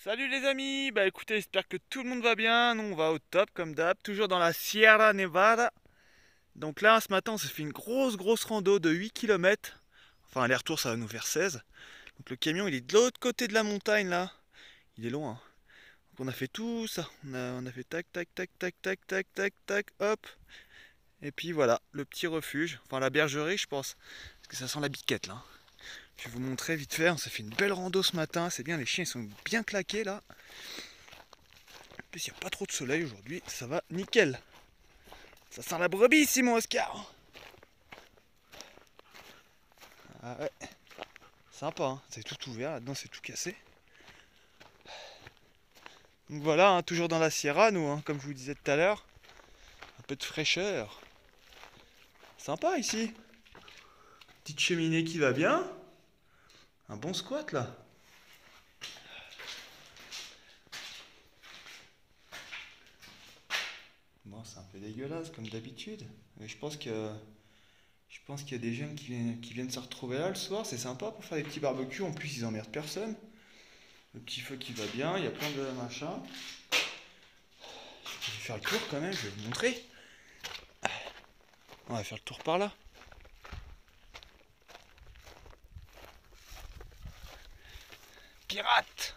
Salut les amis, bah écoutez, j'espère que tout le monde va bien. Nous on va au top comme d'hab, toujours dans la Sierra Nevada. Donc là ce matin on s'est fait une grosse rando de 8 km. Enfin aller-retour ça va nous faire 16. Donc le camion il est de l'autre côté de la montagne là. Il est loin, hein. Donc on a fait tout ça. On a fait tac tac tac tac tac tac tac tac hop. Et puis voilà, le petit refuge, enfin la bergerie je pense. Parce que ça sent la biquette là. Je vais vous montrer vite fait, on s'est fait une belle rando ce matin, c'est bien, les chiens ils sont bien claqués là. En plus, il n'y a pas trop de soleil aujourd'hui, ça va nickel. Ça sent la brebis ici, mon Oscar. Ah ouais, sympa, hein. C'est tout ouvert, là-dedans c'est tout cassé. Donc voilà, hein, toujours dans la Sierra, nous, hein, comme je vous disais tout à l'heure. Un peu de fraîcheur. Sympa ici. Petite cheminée qui va bien. Un bon squat là. Bon, c'est un peu dégueulasse comme d'habitude. Mais je pense qu'il y a des jeunes qui viennent se retrouver là le soir. C'est sympa pour faire des petits barbecues. En plus, ils emmerdent personne. Le petit feu qui va bien. Il y a plein de machins. Je vais faire le tour quand même. Je vais vous montrer. On va faire le tour par là. Pirate!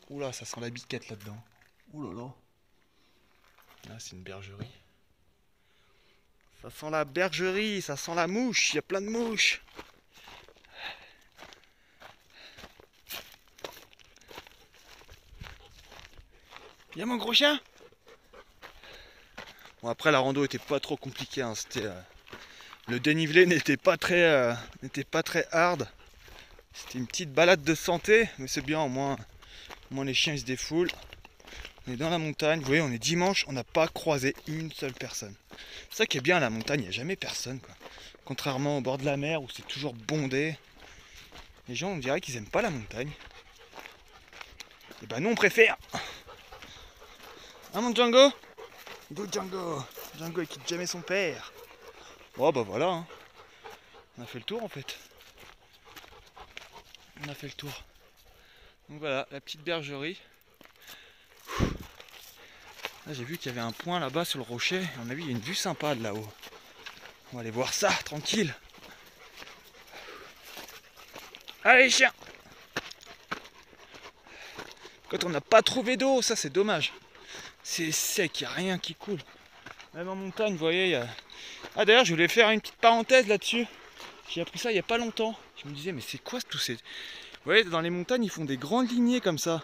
Oula, ça sent la biquette là-dedans. Oulala. Là, c'est une bergerie. Ça sent la bergerie, ça sent la mouche. Il y a plein de mouches. Viens mon gros chien. Bon, après la rando était pas trop compliquée, hein. Le dénivelé n'était pas très hard. C'était une petite balade de santé, mais c'est bien, au moins les chiens ils se défoulent. On est dans la montagne, vous voyez, on est dimanche, on n'a pas croisé une seule personne. C'est ça qui est bien à la montagne, il n'y a jamais personne, quoi. Contrairement au bord de la mer où c'est toujours bondé. Les gens on dirait qu'ils aiment pas la montagne. Et ben nous on préfère. Hein mon Django? Go Django. Django il quitte jamais son père. Oh bah voilà, hein. On a fait le tour en fait. On a fait le tour. Donc voilà, la petite bergerie. Là j'ai vu qu'il y avait un point là-bas sur le rocher. À mon avis il y a une vue sympa de là-haut. On va aller voir ça, tranquille. Allez chien. Quand on n'a pas trouvé d'eau, ça c'est dommage. C'est sec, il n'y a rien qui coule. Même en montagne, vous voyez, il y a... Ah d'ailleurs, je voulais faire une petite parenthèse là-dessus. J'ai appris ça il n'y a pas longtemps. Je me disais, mais c'est quoi tous ces... Vous voyez, dans les montagnes, ils font des grandes lignées comme ça.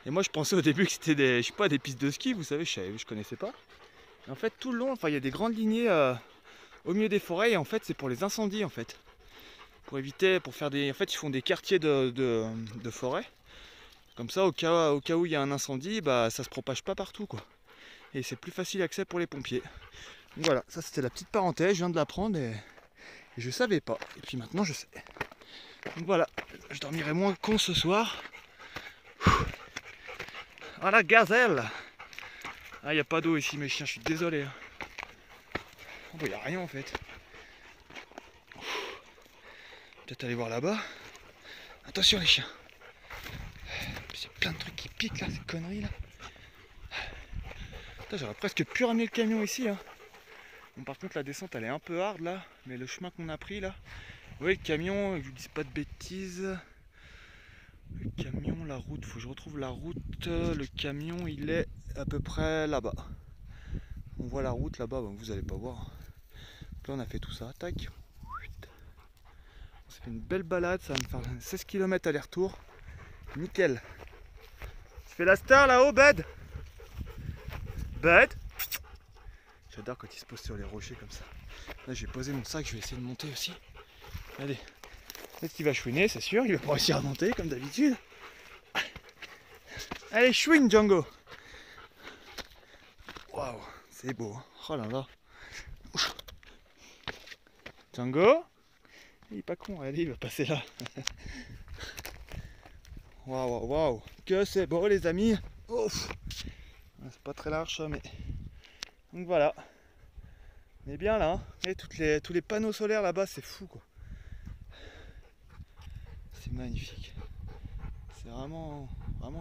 Et moi, je pensais au début que c'était des, je sais pas, des pistes de ski, vous savez, je connaissais pas. Et en fait, tout le long, enfin, il y a des grandes lignées au milieu des forêts. Et en fait, c'est pour les incendies, en fait. Pour éviter, pour faire des... En fait, ils font des quartiers de forêt. Comme ça, au cas où il y a un incendie, bah, ça se propage pas partout, quoi. Et c'est plus facile accès pour les pompiers. Donc voilà, ça c'était la petite parenthèse, je viens de l'apprendre et je savais pas. Et puis maintenant je sais. Donc voilà, je dormirai moins con ce soir. Ah la gazelle. Ah il n'y a pas d'eau ici mes chiens, je suis désolé, hein. Oh, bah, y a rien en fait. Peut-être aller voir là-bas. Attention les chiens. Il y a plein de trucs qui piquent là, ces conneries là. Putain, j'aurais presque pu ramener le camion ici, hein. Bon, par contre la descente elle est un peu hard là, mais le chemin qu'on a pris là. Oui, le camion, je vous dis pas de bêtises. Le camion, la route, faut que je retrouve la route. Le camion, il est à peu près là-bas. On voit la route là-bas, bon, vous allez pas voir. Là, on a fait tout ça, tac. On s'est fait une belle balade, ça va me faire 16 km aller-retour. Nickel. Tu fais la star là-haut, Bud? Bud? J'adore quand il se pose sur les rochers comme ça. Là, j'ai posé mon sac, je vais essayer de monter aussi. Allez. Peut-être qu'il va chouiner, c'est sûr, il va pas réussir à monter comme d'habitude. Allez, chouine Django. Waouh, c'est beau, hein. Oh là là. Django, il est pas con, allez, il va passer là. Waouh, waouh, waouh, que c'est beau les amis. Ouf. C'est pas très large ça, mais... Donc voilà. On est bien là, hein. Et tous les panneaux solaires là-bas, c'est fou quoi. magnifique. C'est vraiment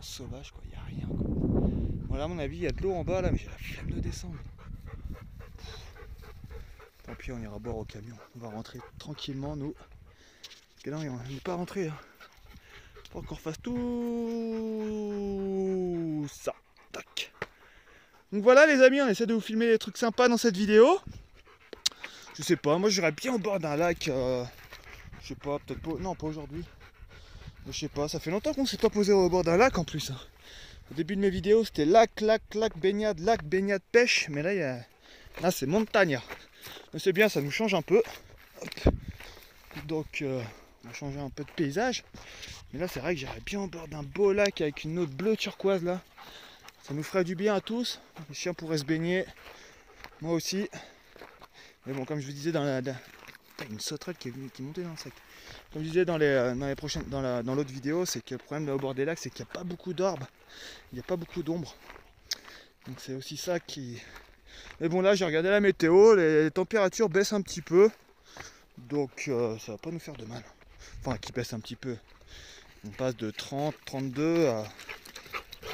sauvage quoi, il n'y a rien quoi. Bon là à mon avis il y a de l'eau en bas là mais j'ai la flemme de descendre. Tant pis on ira boire au camion, on va rentrer tranquillement nous. Parce que là on n'est pas rentré. Hein. Faut qu'on refasse tout ça. Tac. Donc voilà les amis, on essaie de vous filmer des trucs sympas dans cette vidéo. Je sais pas, moi j'irais bien au bord d'un lac. Je sais pas, peut-être pas. Non pas aujourd'hui. Je sais pas, ça fait longtemps qu'on s'est pas posé au bord d'un lac en plus. Hein. Au début de mes vidéos c'était lac, baignade, pêche. Mais là, là c'est montagne. Mais c'est bien, ça nous change un peu. Hop. Donc on va changer un peu de paysage. Mais là c'est vrai que j'irais bien au bord d'un beau lac avec une eau bleue turquoise là. Ça nous ferait du bien à tous. Les chiens pourraient se baigner. Moi aussi. Mais bon, comme je vous disais dans la... une sauterelle qui est montée dans le sac. Comme je disais dans l'autre vidéo, c'est que le problème au bord des lacs, c'est qu'il n'y a pas beaucoup d'arbres. Il n'y a pas beaucoup d'ombre. Donc c'est aussi ça qui... Mais bon là, j'ai regardé la météo, les températures baissent un petit peu. Donc ça va pas nous faire de mal. Enfin, qui baisse un petit peu. On passe de 30, 32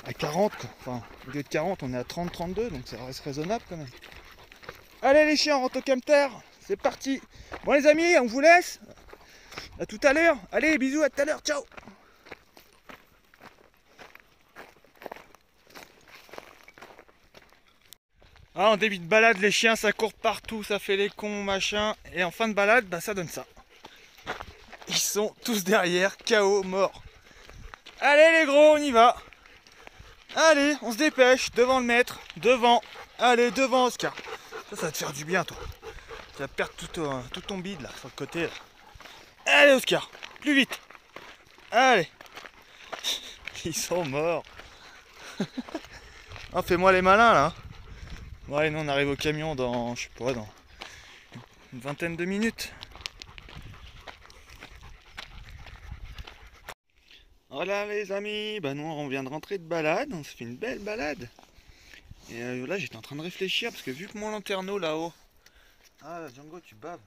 à 40. Quoi. Enfin, au lieu de 40, on est à 30, 32. Donc ça reste raisonnable quand même. Allez les chiens, on rentre au camter. C'est parti. Bon les amis, on vous laisse. À tout à l'heure. Allez, bisous, à tout à l'heure. Ciao. Ah, en début de balade, les chiens, ça court partout, ça fait les cons, machin. Et en fin de balade, bah, ça donne ça. Ils sont tous derrière, KO, morts. Allez les gros, on y va. Allez, on se dépêche, devant le maître, devant. Allez, devant Oscar. Ça va te faire du bien, toi. Tu vas perdre tout ton bide, là, sur le côté, là. Allez, Oscar, plus vite. Allez. Ils sont morts. Oh, fais-moi les malins, là. Bon, allez, nous, on arrive au camion dans, je sais pas, dans une vingtaine de minutes. Voilà les amis, bah nous on vient de rentrer de balade, on se fait une belle balade. Et là j'étais en train de réfléchir parce que vu que mon lanterneau là-haut... Ah Django tu baves.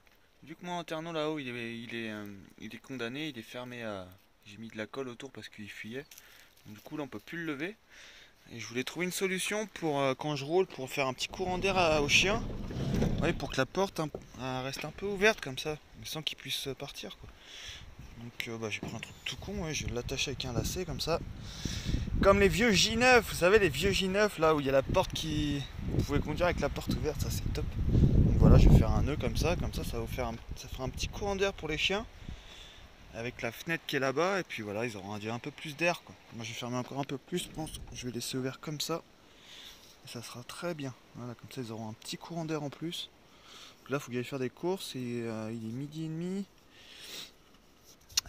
Vu que mon lanterneau là-haut il est condamné, il est fermé à... J'ai mis de la colle autour parce qu'il fuyait. Donc, du coup là on peut plus le lever. Et je voulais trouver une solution pour quand je roule pour faire un petit courant d'air au chien. Ouais, pour que la porte reste un peu ouverte comme ça, mais sans qu'il puisse partir quoi. Donc bah, j'ai pris un truc tout con, ouais, je vais l'attacher avec un lacet comme ça. Comme les vieux J9, vous savez les vieux J9 là où il y a la porte qui... Vous pouvez conduire avec la porte ouverte, ça c'est top. Donc voilà, je vais faire un nœud comme ça va faire ça fera un petit courant d'air pour les chiens. Avec la fenêtre qui est là-bas, et puis voilà, ils auront un peu plus d'air quoi. Moi je vais fermer encore un peu plus, je pense. Je vais laisser ouvert comme ça. Et ça sera très bien. Voilà, comme ça ils auront un petit courant d'air en plus. Donc là il faut que j'aille faire des courses et il est 12h30.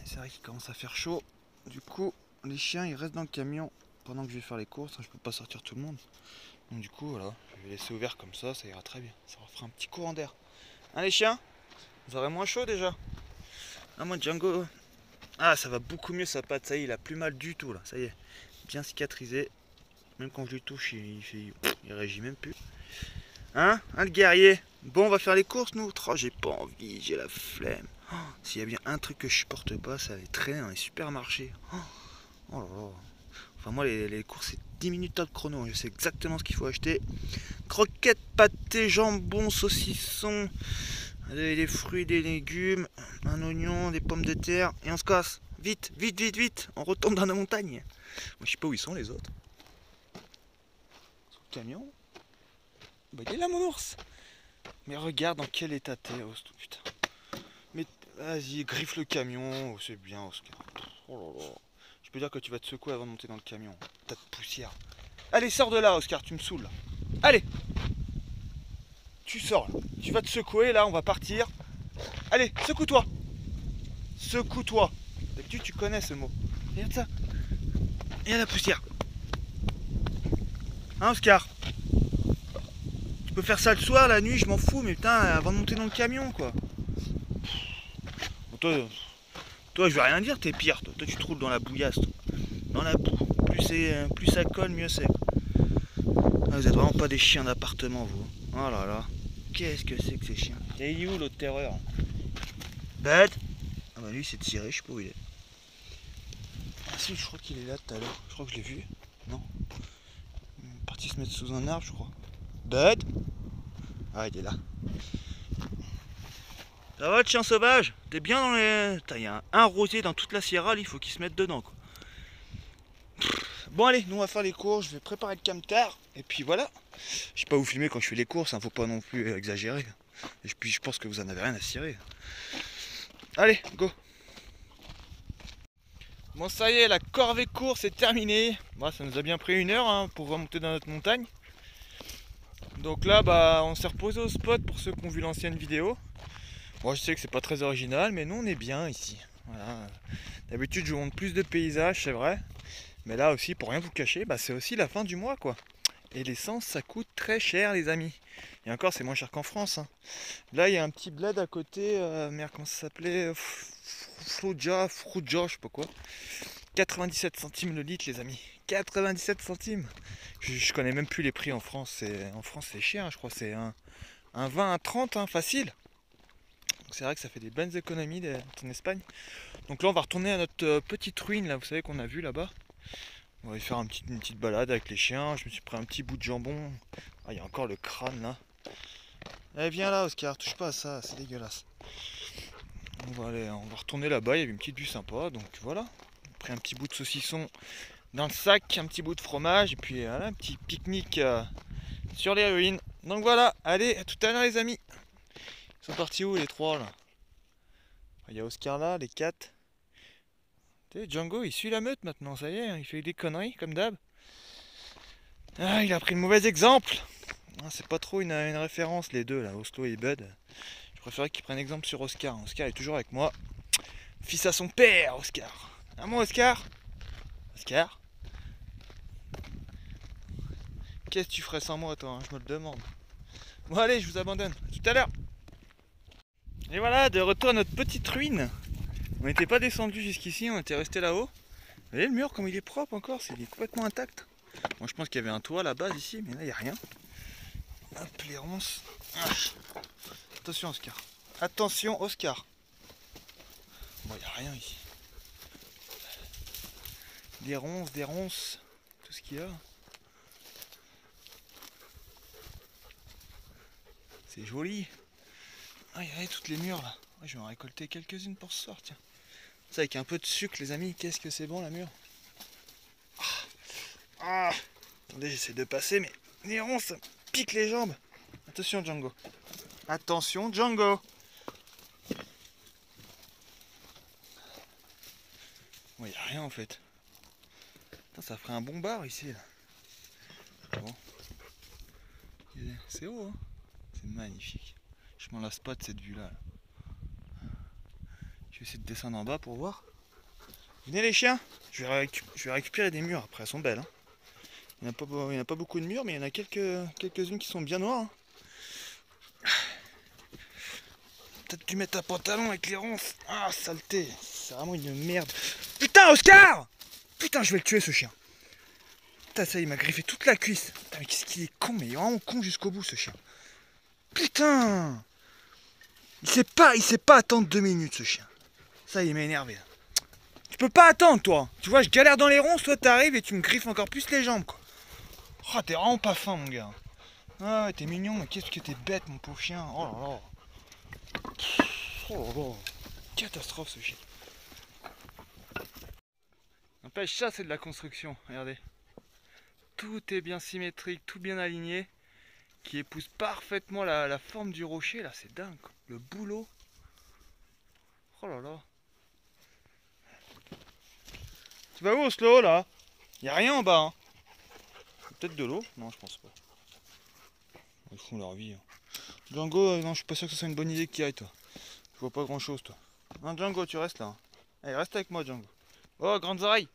C'est vrai qu'il commence à faire chaud. Du coup, les chiens ils restent dans le camion pendant que je vais faire les courses. Je peux pas sortir tout le monde. Donc du coup, voilà, je vais laisser ouvert comme ça ira très bien. Ça fera un petit courant d'air. Hein les chiens? Vous aurez moins chaud déjà? Ah moi Django... Ah ça va beaucoup mieux sa patte, ça y est, il a plus mal du tout là. Ça y est, bien cicatrisé. Même quand je lui touche, il réagit même plus. Hein le guerrier? Bon, on va faire les courses nous. Oh, j'ai pas envie, j'ai la flemme. Oh, s'il y a bien un truc que je supporte pas, ça va traîner dans les supermarchés. Oh là là. Enfin moi les courses c'est 10 minutes top chrono. Je sais exactement ce qu'il faut acheter. Croquettes, pâté, jambon, saucisson, des fruits, des légumes, un oignon, des pommes de terre. Et on se casse. Vite, vite, vite, vite. On retourne dans la montagne. Moi je sais pas où ils sont les autres. Sur le camion. Bah il est là mon ours. Mais regarde dans quel état t'es, Oscar, putain. Mais vas-y, griffe le camion, oh, c'est bien Oscar. Oh là là. Je peux dire que tu vas te secouer avant de monter dans le camion. Tas de poussière. Allez, sors de là Oscar, tu me saoules. Allez. Tu sors là. Tu vas te secouer là, on va partir. Allez, secoue-toi. Secoue-toi. D'habitude tu connais ce mot. Regarde ça. Il y a la poussière. Hein Oscar? Je peux faire ça le soir, la nuit, je m'en fous, mais putain, avant de monter dans le camion, quoi. Bon, toi, je vais rien dire, t'es pire, toi. Toi, tu te roules dans la bouillasse, toi. Dans la boue. Plus ça colle, mieux c'est. Ah, vous êtes vraiment pas des chiens d'appartement, vous. Oh là là. Qu'est-ce que c'est que ces chiens? Et il est où l'autre terreur? Bête. Ah bah lui, c'est tiré, je sais pas où il est. Ah si, je crois qu'il est là tout à l'heure. Je crois que je l'ai vu. Non. Il est parti se mettre sous un arbre, je crois. Bud. Ah, il est là. Ça va, le chien sauvage? T'es bien dans les... Il y a un rosier dans toute la Sierra, il faut qu'il se mette dedans, quoi. Bon allez, nous on va faire les courses, je vais préparer le camtar, et puis voilà. Je sais pas vous filmer quand je fais les courses, hein, faut pas non plus exagérer. Et puis je pense que vous en avez rien à cirer. Allez, go. Bon ça y est, la corvée course est terminée. Bon, ça nous a bien pris 1 heure hein, pour remonter dans notre montagne. Donc là bah on s'est reposé au spot pour ceux qui ont vu l'ancienne vidéo. Moi je sais que c'est pas très original, mais nous on est bien ici. Voilà. D'habitude je vous montre plus de paysages, c'est vrai. Mais là aussi, pour rien vous cacher, bah, c'est aussi la fin du mois quoi. Et l'essence ça coûte très cher les amis. Et encore c'est moins cher qu'en France. Hein. Là il y a un petit bled à côté, merde comment ça s'appelait, Fruja, je sais pas quoi. 97 centimes le litre les amis. 97 centimes. Je connais même plus les prix en France. En France c'est cher, je crois que c'est un 20, un 30 hein, facile. C'est vrai que ça fait des bonnes économies en Espagne. Donc là on va retourner à notre petite ruine là, vous savez qu'on a vu là-bas. On va y faire une petite balade avec les chiens. Je me suis pris un petit bout de jambon. Ah, il y a encore le crâne là. Allez, viens là, Oscar, touche pas à ça, c'est dégueulasse. On va retourner là-bas. Il y avait une petite vue sympa, donc voilà. J'ai pris un petit bout de saucisson dans le sac, un petit bout de fromage, et puis voilà, un petit pique-nique sur les ruines. Donc voilà, allez, à tout à l'heure les amis. Ils sont partis où les trois là? Il y a Oscar là, les 4. Django il suit la meute maintenant, ça y est, il fait des conneries comme d'hab. Ah, il a pris le mauvais exemple. Ah, c'est pas trop une référence les deux là, Oslo et Bud. Je préférais qu'il prenne exemple sur Oscar. Oscar est toujours avec moi. Fils à son père, Oscar. À moi Oscar. Oscar. Qu'est-ce que tu ferais sans moi toi hein, je me le demande. Bon allez, je vous abandonne. À tout à l'heure. Et voilà, de retour à notre petite ruine. On n'était pas descendu jusqu'ici, on était resté là-haut. Vous voyez le mur comme il est propre encore, il est complètement intact. Bon, je pense qu'il y avait un toit à la base ici, mais là il n'y a rien. Hop, les ronces. Ah. Attention Oscar. Attention Oscar. Bon, il n'y a rien ici. Des ronces, tout ce qu'il y a. C'est joli. Ah, regardez toutes les murs là. Je vais en récolter quelques-unes pour ce soir, tiens. Ça avec un peu de sucre les amis, qu'est-ce que c'est bon la mûre. Ah. Attendez, j'essaie de passer, mais les ronces, ça me pique les jambes. Attention Django. Attention Django. Bon, il n'y a rien en fait. Putain, ça ferait un bon bar ici là. Bon. C'est haut hein. C'est magnifique. Je m'en lasse pas de cette vue là. Je vais essayer de descendre en bas pour voir. Venez les chiens. Je vais récupérer des murs après, elles sont belles. Hein. Il n'y en a pas beaucoup de murs, mais il y en a quelques-unes qui sont bien noires. Hein. Peut-être dû mettre un pantalon avec les ronces. Ah, saleté. C'est vraiment une merde. Putain, Oscar! Putain, je vais le tuer ce chien. Putain, ça, il m'a griffé toute la cuisse. Putain, mais qu'est-ce qu'il est con, mais il est vraiment con jusqu'au bout ce chien. Putain! Il sait pas attendre 2 minutes ce chien. Ça, il m'a énervé. Tu peux pas attendre, toi. Tu vois, je galère dans les ronces, toi t'arrives et tu me griffes encore plus les jambes, quoi. Oh, t'es vraiment pas fin, mon gars. Ah, ouais, t'es mignon, mais qu'est-ce que t'es bête, mon pauvre chien. Oh là là. Oh là là. Catastrophe, ce chien. N'empêche, ça, c'est de la construction. Regardez. Tout est bien symétrique, tout bien aligné. Qui épouse parfaitement la forme du rocher. Là, c'est dingue. Le boulot. Oh là là. Tu vas où, Oslo, là? Y a rien en bas, hein. Peut-être de l'eau? Non, je pense pas. Ils font leur vie. Hein. Django, non, je suis pas sûr que ce soit une bonne idée que tu y ailles, toi. Je vois pas grand-chose, toi. Non, Django, tu restes là. Hein. Allez, reste avec moi, Django. Oh, grandes oreilles.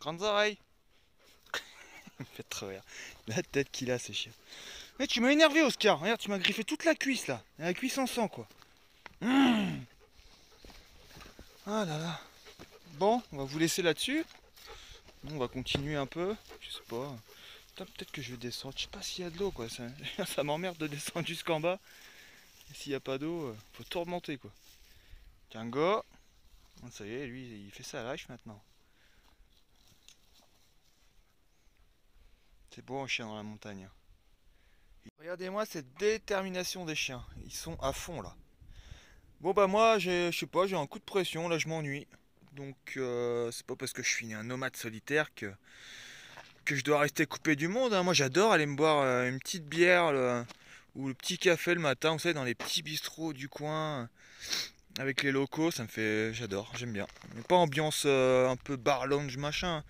Grandes oreilles. Il me fait trop rire. La tête qu'il a, ce chien. Mais tu m'as énervé, Oscar. Regarde, tu m'as griffé toute la cuisse, là. La cuisse en sang, quoi. Ah là là. Bon, on va vous laisser là-dessus. On va continuer un peu. Je sais pas. Peut-être que je vais descendre. Je sais pas s'il y a de l'eau, quoi. Ça m'emmerde de descendre jusqu'en bas. Et s'il n'y a pas d'eau, faut tout remonter, quoi. Django. Ça y est, lui, il fait sa lâche maintenant. C'est beau un chien dans la montagne. Regardez-moi cette détermination des chiens. Ils sont à fond là. Bon bah moi, je sais pas, j'ai un coup de pression, là je m'ennuie. Donc c'est pas parce que je suis un nomade solitaire que je dois rester coupé du monde, hein. Moi j'adore aller me boire une petite bière ou le petit café le matin, vous savez, dans les petits bistrots du coin, avec les locaux, ça me fait. J'adore, j'aime bien. Mais pas ambiance un peu bar lounge machin.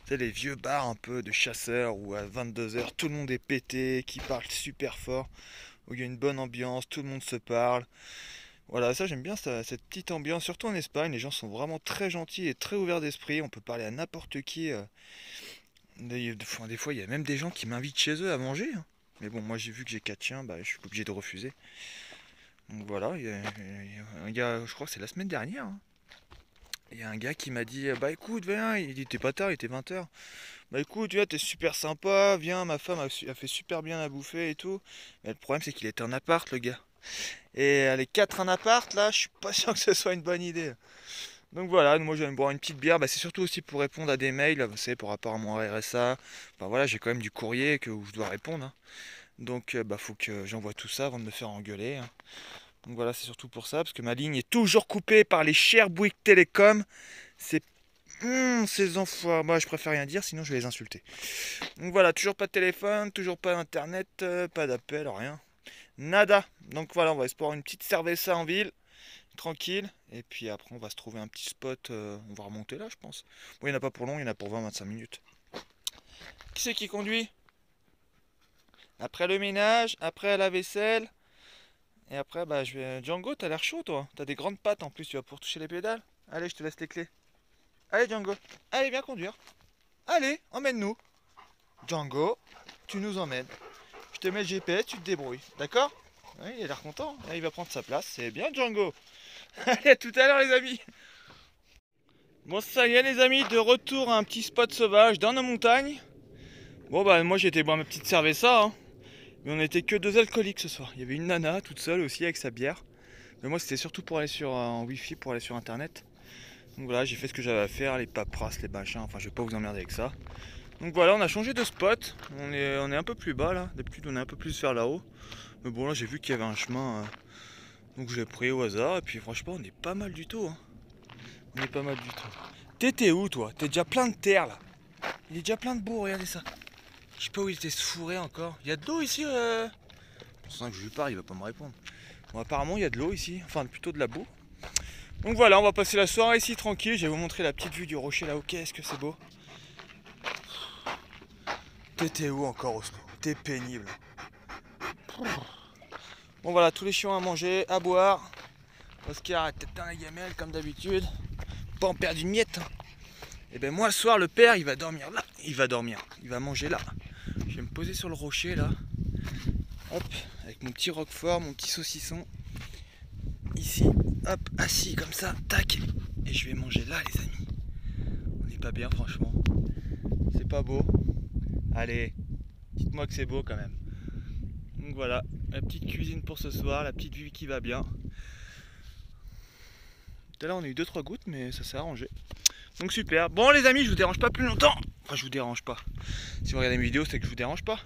Vous savez, les vieux bars un peu de chasseurs où à 22 h tout le monde est pété, qui parle super fort, où il y a une bonne ambiance, tout le monde se parle. Voilà, ça j'aime bien cette petite ambiance, surtout en Espagne, les gens sont vraiment très gentils et très ouverts d'esprit, on peut parler à n'importe qui. Des fois, il y a même des gens qui m'invitent chez eux à manger, hein. Mais bon, moi j'ai vu que j'ai 4 chiens, bah, je suis obligé de refuser. Donc voilà, il y a un gars, je crois que c'est la semaine dernière, hein. Il y a un gars qui m'a dit, bah écoute, viens, il était pas tard, il était 20 h. Bah écoute, viens, t'es super sympa, viens, ma femme a fait super bien à bouffer et tout. Mais le problème c'est qu'il était en appart, le gars. Et les 4 en appart, là, je suis pas sûr que ce soit une bonne idée. Donc voilà, moi je vais me boire une petite bière, bah, c'est surtout aussi pour répondre à des mails, vous savez, par rapport à mon RSA. Enfin voilà, j'ai quand même du courrier où je dois répondre, hein. Donc bah faut que j'envoie tout ça avant de me faire engueuler, hein. Donc voilà, c'est surtout pour ça, parce que ma ligne est toujours coupée par les chers Bouygues Télécom. C'est ces enfoirés. Moi je préfère rien dire, sinon je vais les insulter. Donc voilà, toujours pas de téléphone, toujours pas d'internet, pas d'appel, rien. Nada. Donc voilà, on va se boire une petite cerveza en ville tranquille, et puis après on va se trouver un petit spot, on va remonter là je pense. Bon, il n'y en a pas pour long, il y en a pour 20-25 minutes. Qui c'est qui conduit? Après le ménage, après la vaisselle, et après bah je vais... Django, t'as l'air chaud toi, t'as des grandes pattes en plus, tu vas pouvoir toucher les pédales. Allez, je te laisse les clés. Allez Django, allez viens conduire. Allez, emmène-nous. Django, tu nous emmènes. Je te mets le GPS, tu te débrouilles, d'accord? Oui, il a l'air content, là, il va prendre sa place, c'est bien Django. Allez, à tout à l'heure les amis. Bon ça y est les amis, de retour à un petit spot sauvage dans nos montagnes. Bon bah moi j'étais boire ma petite cerveza, hein. Mais on n'était que 2 alcooliques ce soir. Il y avait une nana toute seule aussi avec sa bière. Mais moi c'était surtout pour aller sur en wifi, pour aller sur internet. Donc voilà, j'ai fait ce que j'avais à faire, les paperasses, les machins, enfin je vais pas vous emmerder avec ça. Donc voilà, on a changé de spot, on est un peu plus bas là, d'habitude on est un peu plus vers là-haut. Mais bon là j'ai vu qu'il y avait un chemin, donc je l'ai pris au hasard, et puis franchement on est pas mal du tout, hein. On est pas mal du tout. T'étais où toi? T'es déjà plein de terre là. Il est déjà plein de boue, regardez ça. Je sais pas où il était se fourrer encore. Il y a de l'eau ici C'est ça que je lui parle, il va pas me répondre. Bon apparemment il y a de l'eau ici, enfin plutôt de la boue. Donc voilà, on va passer la soirée ici tranquille. Je vais vous montrer la petite vue du rocher là-haut. Qu'est-ce que c'est beau. T'étais où encore Oslo? T'es pénible. Bon voilà, tous les chiens à manger, à boire. Oscar est peut-être dans la gamelle comme d'habitude. Pas en perdre une miette. Et ben moi le soir le père il va dormir là. Il va dormir. Il va manger là. Je vais me poser sur le rocher là. Hop, avec mon petit roquefort, mon petit saucisson. Ici, hop, assis comme ça, tac. Et je vais manger là les amis. On n'est pas bien franchement. C'est pas beau. Allez, dites-moi que c'est beau quand même. Donc voilà, la petite cuisine pour ce soir, la petite vue qui va bien. Tout à l'heure on a eu 2-3 gouttes mais ça s'est arrangé. Donc super. Bon les amis, je vous dérange pas plus longtemps. Enfin je vous dérange pas. Si vous regardez mes vidéos c'est que je vous dérange pas.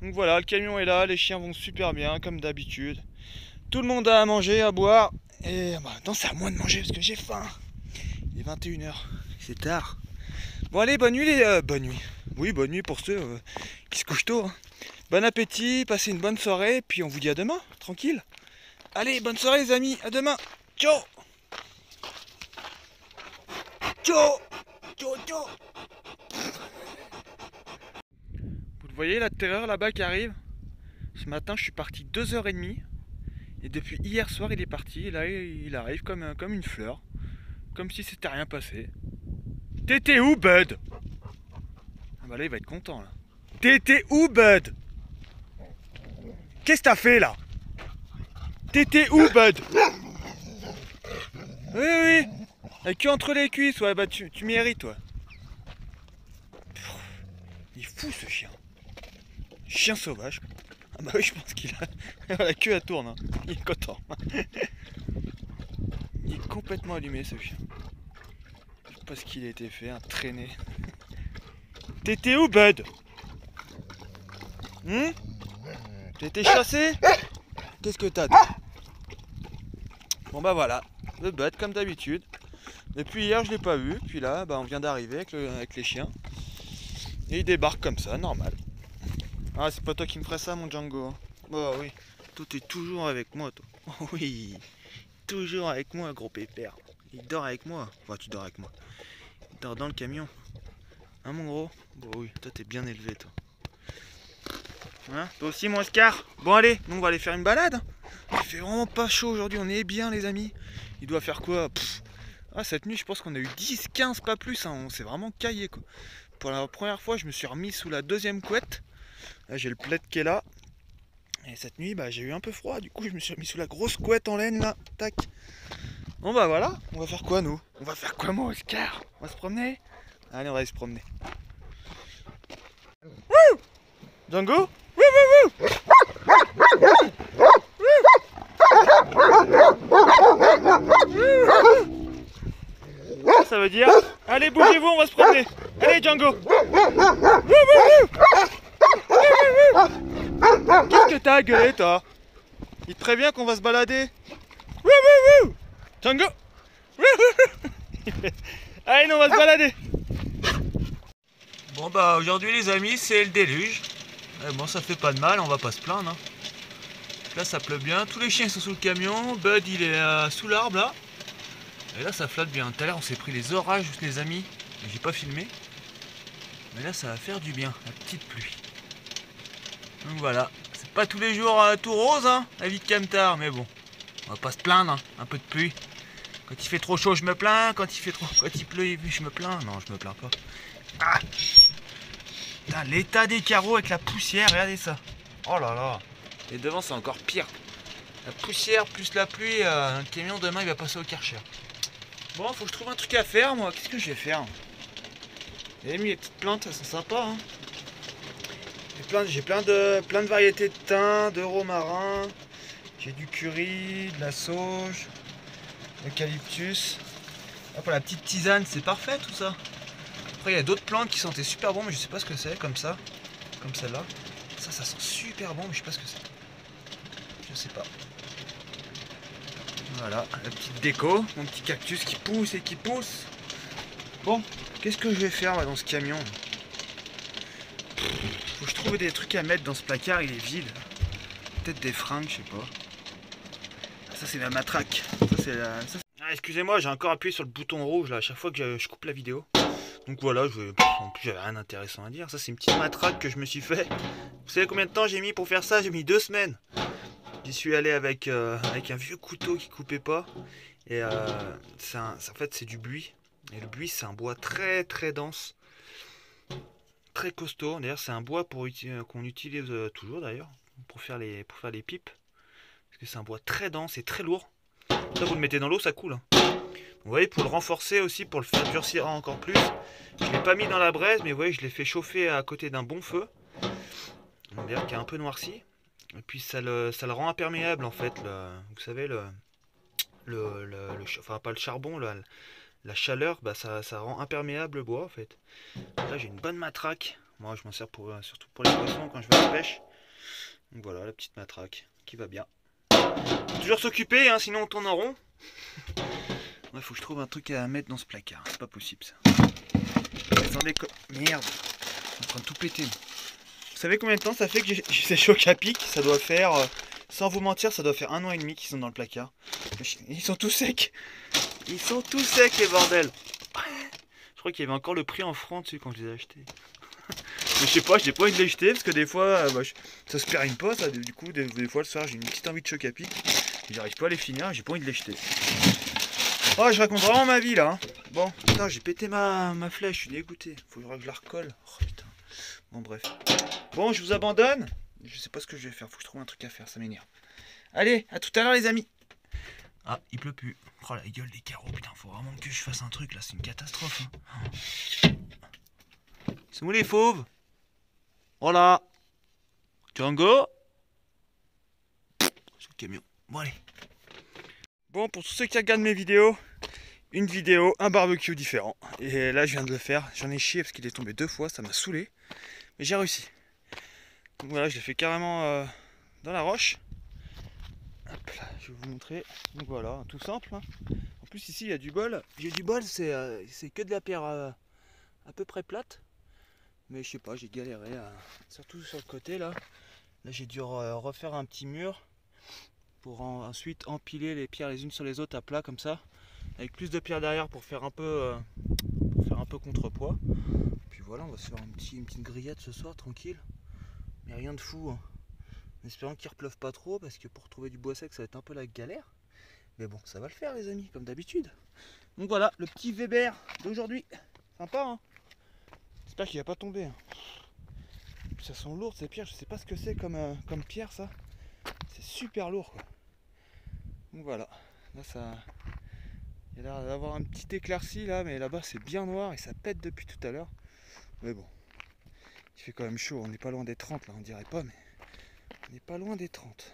Donc voilà, le camion est là, les chiens vont super bien comme d'habitude. Tout le monde a à manger, à boire. Et bah, maintenant c'est à moi de manger parce que j'ai faim. Il est 21 h, c'est tard. Bon allez, bonne nuit bonne nuit. Oui, bonne nuit pour ceux qui se couchent tôt, hein. Bon appétit, passez une bonne soirée, puis on vous dit à demain, tranquille. Allez, bonne soirée les amis, à demain. Ciao. Ciao. Ciao, ciao. Vous le voyez la terreur là-bas qui arrive? Ce matin je suis parti 2 h 30. Et depuis hier soir il est parti, et là il arrive comme une fleur. Comme si c'était rien passé. T'étais où Bud? Ah bah là il va être content là. T'étais où Bud? Qu'est-ce que t'as fait là? T'étais où Bud? Oui oui. La queue entre les cuisses, ouais bah tu mérites toi. Il est fou ce chien. Chien sauvage. Ah bah oui je pense qu'il a... la queue elle tourne, hein. Il est content. Il est complètement allumé ce chien. Je sais pas ce qu'il a été fait, un traîné. T'étais où Bud? T'as été chassé? Qu'est-ce que t'as toi? Bon bah voilà, le bud comme d'habitude. Depuis hier je l'ai pas vu, puis là bah, on vient d'arriver avec les chiens. Et il débarque comme ça, normal. Ah c'est pas toi qui me ferais ça mon Django hein. Bah oui, toi t'es toujours avec moi toi. Oh oui, toujours avec moi gros pépère. Il dort avec moi, enfin tu dors avec moi. Il dort dans le camion. Hein mon gros? Bah oui, toi t'es bien élevé toi. Hein, toi aussi mon Oscar? Bon allez, nous on va aller faire une balade. Il fait vraiment pas chaud aujourd'hui, on est bien les amis. Il doit faire quoi? Ah cette nuit je pense qu'on a eu 10, 15 pas plus, hein. On s'est vraiment caillé quoi. Pour la première fois je me suis remis sous la deuxième couette. Là j'ai le plaid qui est là. Et cette nuit bah, j'ai eu un peu froid, du coup je me suis remis sous la grosse couette en laine là. Tac. Bon bah voilà, on va faire quoi nous? On va faire quoi mon Oscar? On va se promener? Allez on va aller se promener. Wouh! Django? Ça veut dire, allez bougez-vous, on va se promener. Allez Django. Qu'est-ce que t'as gueulé toi? Il te prévient qu'on va se balader. Django. Allez nous on va se balader. Bon bah aujourd'hui les amis c'est le déluge. Bon ça fait pas de mal, on va pas se plaindre hein. Là ça pleut bien, tous les chiens sont sous le camion, Bud il est sous l'arbre là. Et là ça flotte bien, tout à l'heure on s'est pris les orages les amis, j'ai pas filmé. Mais là ça va faire du bien, la petite pluie. Donc voilà, c'est pas tous les jours tout rose hein, la vie de Camtar, mais bon, on va pas se plaindre hein, un peu de pluie. Quand il fait trop chaud je me plains, quand il pleut je me plains, non je me plains pas. Ah, l'état des carreaux avec la poussière, regardez ça. Oh là là. Et devant c'est encore pire. La poussière plus la pluie, un camion demain il va passer au Karcher. Bon, faut que je trouve un truc à faire moi. Qu'est-ce que je vais faire? J'ai mis les petites plantes, ça c'est sympa hein. J'ai plein de variétés de thym, de romarin. J'ai du curry, de la sauge, l'eucalyptus. Pour la petite tisane, c'est parfait tout ça. Après il y a d'autres plantes qui sentaient super bon mais je sais pas ce que c'est, comme ça. Comme celle-là. Ça sent super bon mais je sais pas ce que c'est. Je sais pas. Voilà, la petite déco, mon petit cactus qui pousse et qui pousse. Bon, qu'est-ce que je vais faire là, dans ce camion? Faut que je trouve des trucs à mettre dans ce placard, il est vide. Peut-être des fringues, je sais pas. Ça c'est la matraque. Ça c'est la... Ah, excusez-moi, j'ai encore appuyé sur le bouton rouge là, à chaque fois que je coupe la vidéo. Donc voilà, en plus j'avais rien d'intéressant à dire. Ça c'est une petite matraque que je me suis fait. Vous savez combien de temps j'ai mis pour faire ça? J'ai mis 2 semaines. J'y suis allé avec un vieux couteau qui coupait pas. Et en fait c'est du buis. Et le buis c'est un bois très très dense. Très costaud. D'ailleurs c'est un bois qu'on utilise toujours d'ailleurs. Pour faire les pipes. Parce que c'est un bois très dense et très lourd. Ça vous le mettez dans l'eau, ça coule. Vous voyez, pour le renforcer aussi, pour le faire durcir encore plus. Je ne l'ai pas mis dans la braise, mais vous voyez, je l'ai fait chauffer à côté d'un bon feu. D'ailleurs qui est un peu noirci. Et puis ça le rend imperméable en fait. Vous savez, enfin pas le charbon, la chaleur, bah, ça rend imperméable le bois en fait. Là j'ai une bonne matraque. Moi je m'en sers surtout pour les poissons quand je vais à la pêche. Donc voilà la petite matraque qui va bien. Faut toujours s'occuper, hein, sinon on tourne en rond. Il faut que je trouve un truc à mettre dans ce placard. C'est pas possible ça. Attendez, merde. Je suis en train de tout péter. Vous savez combien de temps ça fait que j'ai ces chocs à pic? Ça doit faire, sans vous mentir, ça doit faire 1 an et demi qu'ils sont dans le placard. Ils sont tous secs. Ils sont tous secs les bordels. Je crois qu'il y avait encore le prix en francs dessus quand je les ai achetés. Mais je sais pas, j'ai pas envie de les jeter parce que des fois ça se périme pas ça. Du coup des fois le soir j'ai une petite envie de choc à pic. J'arrive pas à les finir, j'ai pas envie de les jeter. Oh, je raconte vraiment ma vie là hein. Bon, putain, j'ai pété ma flèche, je suis dégoûté. Faut que je la recolle. Oh putain. Bon bref. Bon, je vous abandonne. Je sais pas ce que je vais faire, faut que je trouve un truc à faire, ça m'énerve. Allez, à tout à l'heure les amis. Ah, il pleut plus. Oh la gueule des carreaux, putain, faut vraiment que je fasse un truc là, c'est une catastrophe. Hein. C'est où les fauves? Voilà. Django. Sur le camion. Bon allez. Bon, pour tous ceux qui regardent mes vidéos, une vidéo, un barbecue différent. Et là je viens de le faire, j'en ai chié parce qu'il est tombé 2 fois, ça m'a saoulé. Mais j'ai réussi. Donc voilà, je l'ai fait carrément dans la roche. Hop là, je vais vous montrer. Donc voilà, tout simple, hein. En plus ici il y a du bol. J'ai du bol, c'est que de la pierre à peu près plate. Mais je sais pas, j'ai galéré, surtout sur le côté là. Là j'ai dû refaire un petit mur pour ensuite empiler les pierres les unes sur les autres à plat comme ça. Avec plus de pierres derrière pour faire un peu, contrepoids. Puis voilà, on va se faire une petite grillade ce soir, tranquille. Mais rien de fou, hein. En espérant qu'il ne repleuve pas trop, parce que pour trouver du bois sec, ça va être un peu la galère. Mais bon, ça va le faire les amis, comme d'habitude. Donc voilà, le petit Weber d'aujourd'hui. Sympa, hein. J'espère qu'il va pas tomber, hein. Ça sent lourd ces pierres, je sais pas ce que c'est comme pierre ça. C'est super lourd quoi. Donc voilà, là ça... Il y a l'air d'avoir un petit éclairci là, mais là-bas c'est bien noir et ça pète depuis tout à l'heure. Mais bon, il fait quand même chaud, on n'est pas loin des 30 là, on dirait pas, mais on n'est pas loin des 30.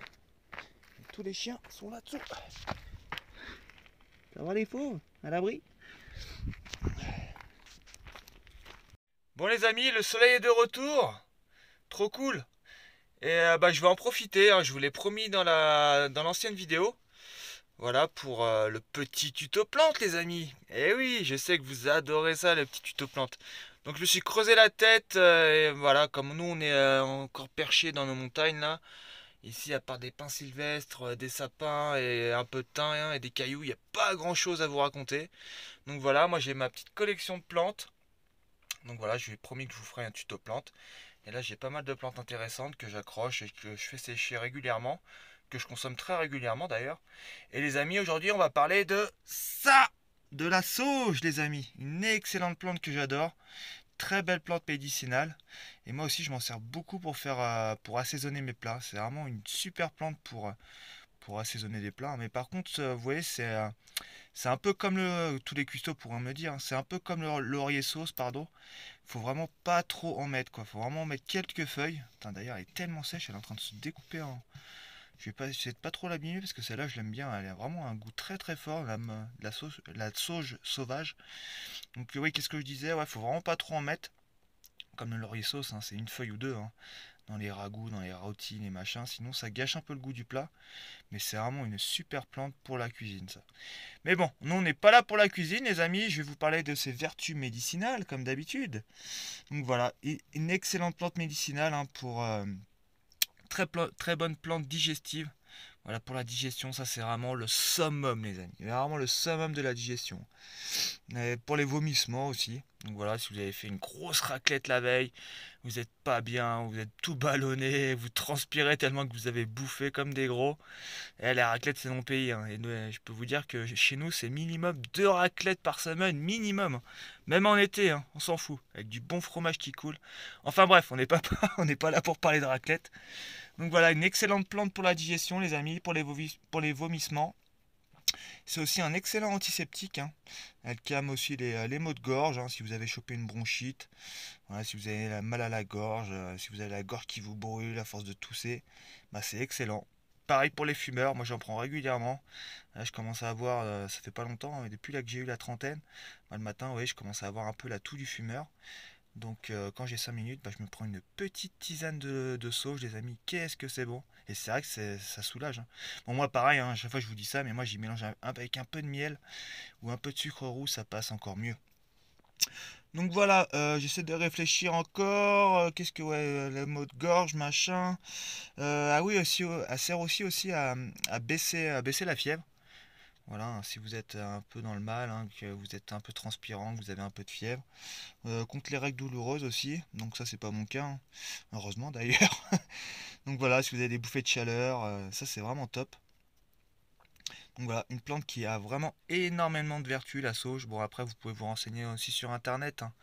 Et tous les chiens sont là-dessous. Ça va les fauves, à l'abri. Bon les amis, le soleil est de retour. Trop cool. Et je vais en profiter, hein, je vous l'ai promis dans l'ancienne vidéo. Voilà pour le petit tuto plante les amis. Et oui, je sais que vous adorez ça, le petit tuto plante. Donc je me suis creusé la tête, et voilà, comme nous on est encore perchés dans nos montagnes là. Ici, à part des pins sylvestres, des sapins et un peu de thym hein, et des cailloux, il n'y a pas grand chose à vous raconter. Donc voilà, moi j'ai ma petite collection de plantes. Donc voilà, je lui ai promis que je vous ferai un tuto plante. Et là j'ai pas mal de plantes intéressantes que j'accroche et que je fais sécher régulièrement, que je consomme très régulièrement d'ailleurs. Et les amis, aujourd'hui on va parler de ça, de la sauge les amis. Une excellente plante que j'adore. Très belle plante médicinale. Et moi aussi je m'en sers beaucoup pour assaisonner mes plats. C'est vraiment une super plante pour assaisonner des plats. Mais par contre, vous voyez, c'est un peu comme tous les cuistots pourront me dire, hein, c'est un peu comme le laurier sauce, pardon. Faut vraiment pas trop en mettre, quoi. Faut vraiment en mettre quelques feuilles. Putain, d'ailleurs, elle est tellement sèche, elle est en train de se découper en. Je vais pas essayer de pas trop l'abîmer parce que celle-là, je l'aime bien. Elle a vraiment un goût très très fort, la sauge sauvage. Donc, oui, qu'est-ce que je disais? Ouais, faut vraiment pas trop en mettre. Comme le laurier sauce, hein, c'est une feuille ou deux, hein, dans les ragoûts, dans les rôtis, les machins. Sinon, ça gâche un peu le goût du plat. Mais c'est vraiment une super plante pour la cuisine, ça. Mais bon, nous on n'est pas là pour la cuisine, les amis. Je vais vous parler de ses vertus médicinales, comme d'habitude. Donc voilà, une excellente plante médicinale hein, pour très bonne plante digestive. Voilà, pour la digestion, ça c'est vraiment le summum, les amis. Vraiment le summum de la digestion. Et pour les vomissements aussi. Donc voilà, si vous avez fait une grosse raclette la veille, vous n'êtes pas bien, vous êtes tout ballonné, vous transpirez tellement que vous avez bouffé comme des gros. Et la raclette, c'est mon pays, hein. Et je peux vous dire que chez nous, c'est minimum 2 raclettes par semaine, minimum. Même en été, hein, on s'en fout. Avec du bon fromage qui coule. Enfin bref, on n'est pas, on n'est pas là pour parler de raclette. Donc voilà, une excellente plante pour la digestion, les amis, pour les vomissements. C'est aussi un excellent antiseptique, hein. Elle calme aussi les maux de gorge, hein, si vous avez chopé une bronchite. Voilà, si vous avez mal à la gorge, si vous avez la gorge qui vous brûle à force de tousser, bah c'est excellent. Pareil pour les fumeurs, moi j'en prends régulièrement. Là, je commence à avoir, ça fait pas longtemps, hein, mais depuis là que j'ai eu la trentaine, bah, le matin, oui, je commence à avoir un peu la toux du fumeur. Donc quand j'ai 5 minutes, bah, je me prends une petite tisane de sauge, les amis. Qu'est-ce que c'est bon. Et c'est vrai que ça soulage, hein. Bon, moi pareil, hein, à chaque fois je vous dis ça, mais moi j'y mélange avec un peu de miel ou un peu de sucre roux, ça passe encore mieux. Donc voilà, j'essaie de réfléchir encore. Qu'est-ce que ouais, le mot de gorge, machin. Ah oui, aussi, elle sert aussi à baisser la fièvre. Voilà, hein, si vous êtes un peu dans le mal, hein, que vous êtes un peu transpirant, que vous avez un peu de fièvre. Contre les règles douloureuses aussi, donc ça c'est pas mon cas, hein. Heureusement d'ailleurs. Donc voilà, si vous avez des bouffées de chaleur, ça c'est vraiment top. Donc voilà, une plante qui a vraiment énormément de vertus, la sauge. Bon après vous pouvez vous renseigner aussi sur internet, hein.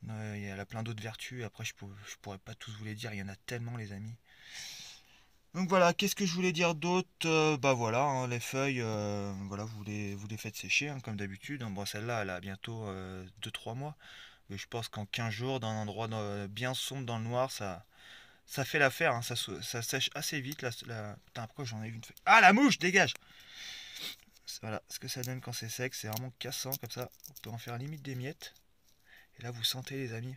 Il y a plein d'autres vertus, après je pourrais pas tous vous les dire, il y en a tellement les amis. Donc voilà, qu'est-ce que je voulais dire d'autre? Bah voilà, hein, les feuilles, voilà, vous les faites sécher hein, comme d'habitude, hein. Bon celle-là elle a bientôt 2-3 mois. Et je pense qu'en 15 jours, dans un endroit bien sombre dans le noir, ça fait l'affaire, hein. Ça sèche assez vite. Putain, pourquoi j'en ai une feuille? Ah la mouche, dégage! Voilà, ce que ça donne quand c'est sec, c'est vraiment cassant comme ça. On peut en faire limite des miettes. Et là vous sentez les amis.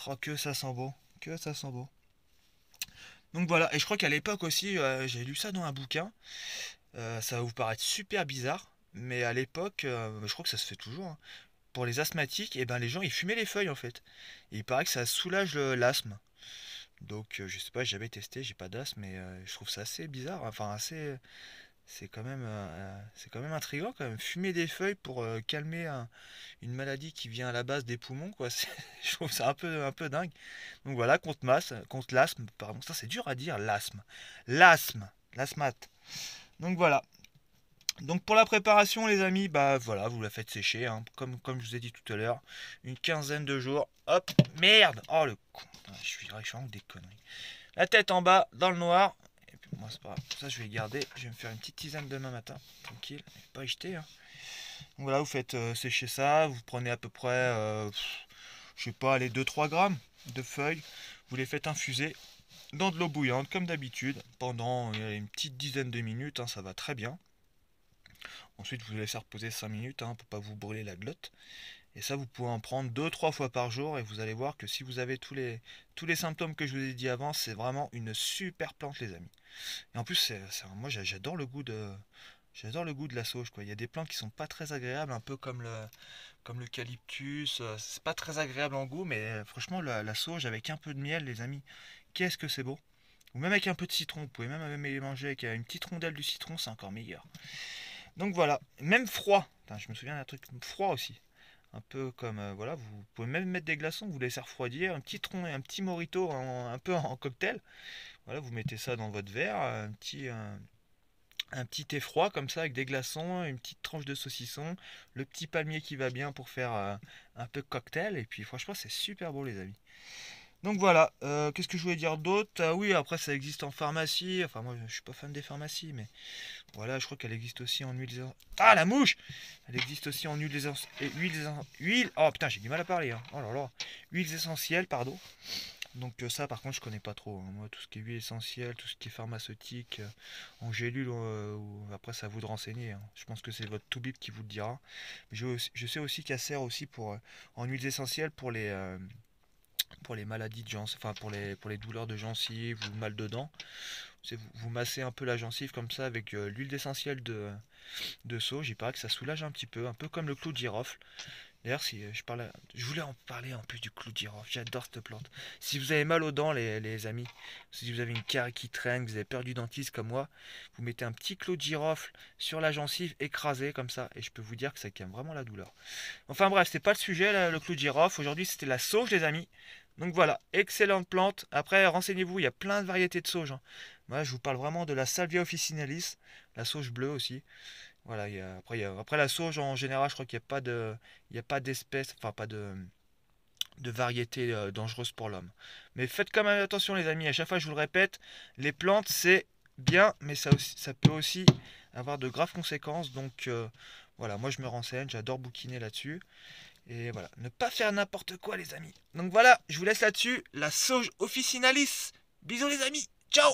Oh que ça sent bon, que ça sent bon. Donc voilà, et je crois qu'à l'époque aussi, j'ai lu ça dans un bouquin. Ça va vous paraître super bizarre, mais à l'époque, je crois que ça se fait toujours, hein. Pour les asthmatiques, et ben les gens ils fumaient les feuilles en fait. Et il paraît que ça soulage l'asthme. Donc je sais pas, j'ai jamais testé, j'ai pas d'asthme, mais je trouve ça assez bizarre. Enfin assez, c'est quand même intriguant quand même. Fumer des feuilles pour calmer une maladie qui vient à la base des poumons, quoi. Je trouve ça un peu dingue. Donc voilà, contre l'asthme, pardon, ça c'est dur à dire, l'asthmate. Donc voilà. Donc pour la préparation les amis, bah voilà, vous la faites sécher, hein, comme je vous ai dit tout à l'heure, une quinzaine de jours. Hop, merde. Oh le con, je suis vraiment des conneries. La tête en bas, dans le noir. Et puis moi c'est pas grave, ça je vais garder, je vais me faire une petite tisane demain matin, tranquille, pas y jeter, hein. Donc voilà, vous faites sécher ça, vous prenez à peu près, je sais pas, les 2-3 grammes de feuilles, vous les faites infuser dans de l'eau bouillante comme d'habitude pendant une petite dizaine de minutes, hein, ça va très bien. Ensuite, vous laissez reposer 5 minutes, hein, pour pas vous brûler la glotte. Et ça, vous pouvez en prendre 2-3 fois par jour et vous allez voir que si vous avez tous les symptômes que je vous ai dit avant, c'est vraiment une super plante, les amis. Et en plus, moi, j'adore le goût de la sauge, quoi. Il y a des plantes qui sont pas très agréables, un peu comme l'eucalyptus. C'est pas très agréable en goût, mais franchement, la sauge avec un peu de miel, les amis, qu'est-ce que c'est beau. Ou même avec un peu de citron, vous pouvez même les manger avec une petite rondelle de citron, c'est encore meilleur. Donc voilà, même froid. Putain, je me souviens d'un truc froid aussi. Un peu comme, voilà, vous pouvez même mettre des glaçons, vous laissez refroidir, un petit tronc et un petit mojito un peu en cocktail. Voilà, vous mettez ça dans votre verre, un petit thé froid comme ça avec des glaçons, une petite tranche de saucisson, le petit palmier qui va bien pour faire un peu cocktail. Et puis franchement, c'est super beau les amis. Donc voilà, qu'est-ce que je voulais dire d'autre? Ah oui, après ça existe en pharmacie. Enfin moi je suis pas fan des pharmacies, mais voilà, je crois qu'elle existe aussi en huile essentielle. Ah la mouche! Elle existe aussi en huile. Oh putain, j'ai du mal à parler, hein. Oh là là. Huiles essentielles, pardon. Donc ça par contre je connais pas trop, hein. Moi tout ce qui est huile essentielle, tout ce qui est pharmaceutique, en gélule, après ça à vous de renseigner, hein. Je pense que c'est votre toubib qui vous le dira. Mais je sais aussi qu'elle sert aussi en huiles essentielles pour les maladies de gencives, enfin pour les douleurs de gencives ou mal de dents. Vous massez un peu la gencive comme ça avec l'huile essentielle de sauge. Il paraît que ça soulage un petit peu, un peu comme le clou de girofle. D'ailleurs, si je voulais en parler en plus du clou de girofle. J'adore cette plante. Si vous avez mal aux dents, les amis, si vous avez une carie qui traîne, que vous avez peur du dentiste comme moi, vous mettez un petit clou de girofle sur la gencive écrasé comme ça, et je peux vous dire que ça calme vraiment la douleur. Enfin bref, c'était pas le sujet là, le clou de girofle. Aujourd'hui, c'était la sauge, les amis. Donc voilà, excellente plante. Après, renseignez-vous, il y a plein de variétés de sauge, hein. Moi, je vous parle vraiment de la Salvia officinalis, la sauge bleue aussi. Voilà, après la sauge en général, je crois qu'il n'y a pas d'espèce, enfin pas de variété dangereuse pour l'homme. Mais faites quand même attention les amis, à chaque fois je vous le répète, les plantes c'est bien, mais ça peut aussi avoir de graves conséquences. Donc voilà, moi je me renseigne, j'adore bouquiner là-dessus. Et voilà, ne pas faire n'importe quoi les amis. Donc voilà, je vous laisse là-dessus, la sauge officinalis. Bisous les amis, ciao.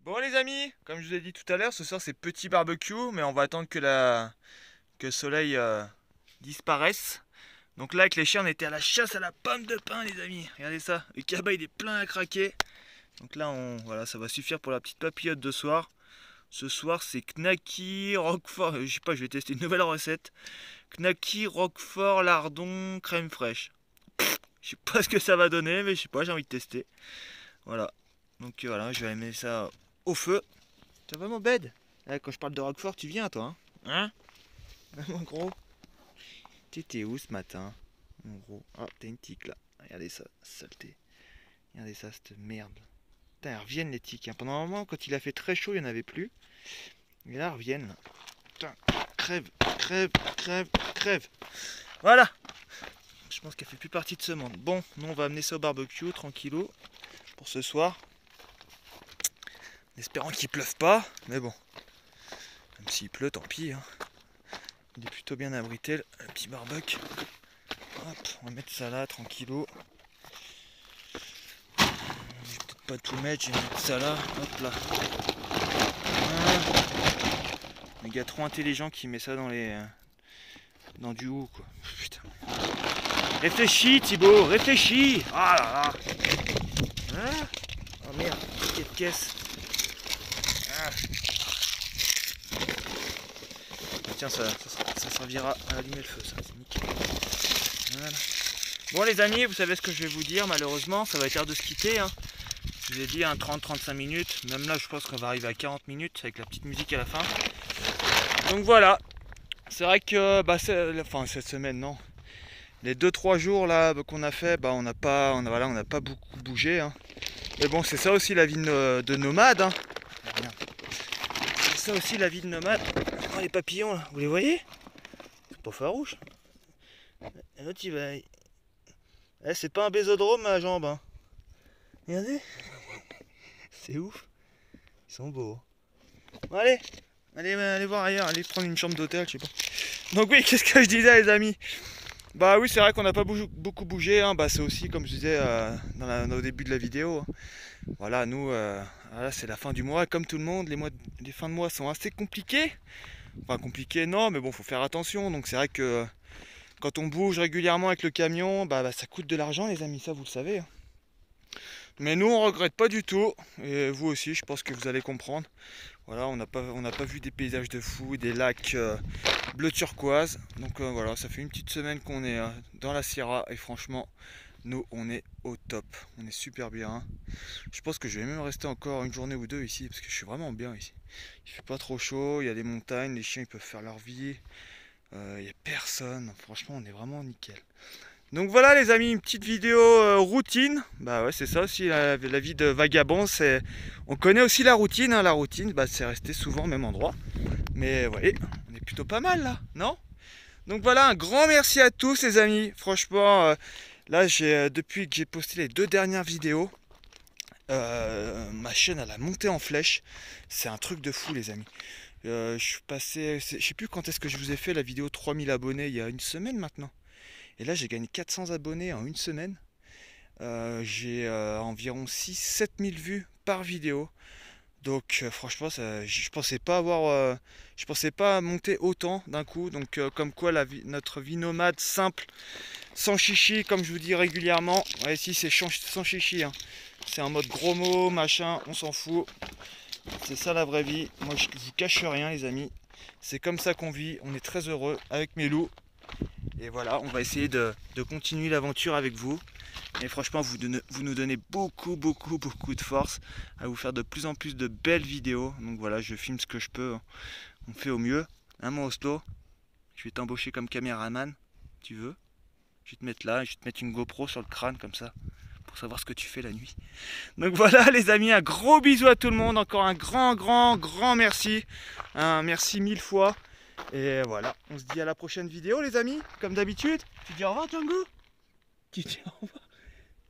Bon les amis, comme je vous ai dit tout à l'heure, ce soir c'est petit barbecue, mais on va attendre que le soleil disparaisse. Donc là avec les chiens on était à la chasse à la pomme de pin les amis. Regardez ça, le cabas il est plein à craquer. Donc là voilà, ça va suffire pour la petite papillote de soir. Ce soir c'est knacky, roquefort, je sais pas, je vais tester une nouvelle recette. Knacky, roquefort, lardon, crème fraîche. Je sais pas ce que ça va donner, mais je sais pas, j'ai envie de tester. Voilà, donc voilà, je vais mettre ça au feu. T'as vraiment bête? Quand je parle de roquefort, tu viens toi, hein? Mon gros, t'étais où ce matin? Mon gros, ah t'as une tique là. Regardez ça, saleté. Regardez ça, cette merde. Putain, elles reviennent les tiques, hein. Pendant un moment, quand il a fait très chaud, il n'y en avait plus. Et là, elles reviennent. Là. Putain, crève, crève, crève, crève. Voilà. Je pense qu'elle fait plus partie de ce monde. Bon, nous on va amener ça au barbecue, tranquillou, pour ce soir. En espérant qu'il pleuve pas, mais bon. Même s'il pleut, tant pis, hein. Il est plutôt bien abrité, le petit barbecue. Hop, on va mettre ça là, tranquillou. Je vais peut-être pas tout mettre, je vais mettre ça là. Hop là. Un gars trop intelligent qui met ça dans du haut, quoi. Putain. Réfléchis Thibaut, réfléchis. Ah là là. Hein? Oh merde, ticket de caisse. Ah. Tiens, ça servira à allumer le feu, ça, c'est nickel. Voilà. Bon les amis, vous savez ce que je vais vous dire, malheureusement, ça va être l'heure de se quitter. Hein. Je vous ai dit 30-35 minutes, même là je pense qu'on va arriver à 40 minutes avec la petite musique à la fin. Donc voilà, c'est vrai que cette semaine, non. Les 2-3 jours là qu'on a fait, on n'a pas beaucoup bougé. Hein. Mais bon, c'est ça aussi la vie de nomade. Hein. C'est ça aussi la vie de nomade. Oh, les papillons là, vous les voyez? C'est pas farouche. L'autre il va. C'est pas un bésodrome ma jambe. Hein. Regardez. C'est ouf. Ils sont beaux. Bon, allez voir ailleurs, allez prendre une chambre d'hôtel, je sais pas. Donc oui, qu'est-ce que je disais les amis? Bah oui, c'est vrai qu'on n'a pas beaucoup bougé, hein. C'est aussi comme je disais au début de la vidéo. Hein. Voilà, nous, voilà, c'est la fin du mois, comme tout le monde, les fins de mois sont assez compliqués. Enfin compliqués non, mais bon, faut faire attention. Donc c'est vrai que quand on bouge régulièrement avec le camion, ça coûte de l'argent les amis, ça vous le savez. Hein. Mais nous on regrette pas du tout, et vous aussi je pense que vous allez comprendre. Voilà, on n'a pas vu des paysages de fou, des lacs bleu turquoise. Donc voilà, ça fait une petite semaine qu'on est dans la Sierra et franchement, nous on est au top, on est super bien. Je pense que je vais même rester encore une journée ou deux ici parce que je suis vraiment bien ici. Il fait pas trop chaud, il y a des montagnes, les chiens ils peuvent faire leur vie, il n'y a personne, franchement on est vraiment nickel. Donc voilà les amis, une petite vidéo routine. Ouais, c'est ça aussi la vie de vagabond, on connaît aussi la routine, hein. La routine, c'est rester souvent au même endroit. Mais vous voyez, on est plutôt pas mal là, non? Donc voilà, un grand merci à tous les amis. Franchement, là depuis que j'ai posté les 2 dernières vidéos, ma chaîne elle a monté en flèche. C'est un truc de fou les amis. Je suis passé, je sais plus quand est-ce que je vous ai fait la vidéo 3000 abonnés, il y a une semaine maintenant. Et là j'ai gagné 400 abonnés en une semaine. J'ai environ 6-7 000 vues par vidéo. Donc franchement je pensais pas monter autant d'un coup. Donc comme quoi notre vie nomade simple, sans chichi, comme je vous dis régulièrement. Ouais, ici c'est sans chichi. Hein. C'est en mode gros mots, machin, on s'en fout. C'est ça la vraie vie. Moi je vous cache rien les amis. C'est comme ça qu'on vit, on est très heureux avec mes loups. Et voilà, on va essayer de continuer l'aventure avec vous. Et franchement, vous nous donnez beaucoup de force à vous faire de plus en plus de belles vidéos. Donc voilà, je filme ce que je peux. On fait au mieux. Hein, mon Oslo? Je vais t'embaucher comme caméraman. Tu veux? Je vais te mettre là, je vais te mettre une GoPro sur le crâne comme ça. Pour savoir ce que tu fais la nuit. Donc voilà les amis, un gros bisou à tout le monde. Encore un grand merci. Merci 1000 fois. Et voilà, on se dit à la prochaine vidéo les amis, comme d'habitude. Tu dis au revoir Django? Tu dis au revoir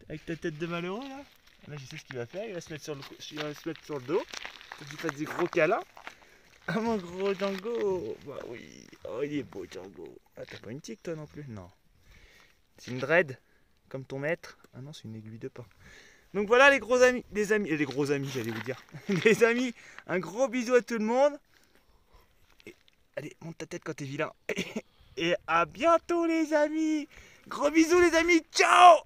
avec ta tête de malheureux là? Là je sais ce qu'il va faire, il va se mettre sur le dos. Faut que tu fasses des gros câlins. Ah mon gros Django. Bah oui, oh il est beau Django. Ah t'as pas une tique toi non plus? Non. C'est une dread, comme ton maître. Ah non c'est une aiguille de pain. Donc voilà les gros amis, les gros amis j'allais vous dire. Les amis, un gros bisou à tout le monde. Allez, monte ta tête quand t'es vilain. Et à bientôt les amis. Gros bisous les amis. Ciao.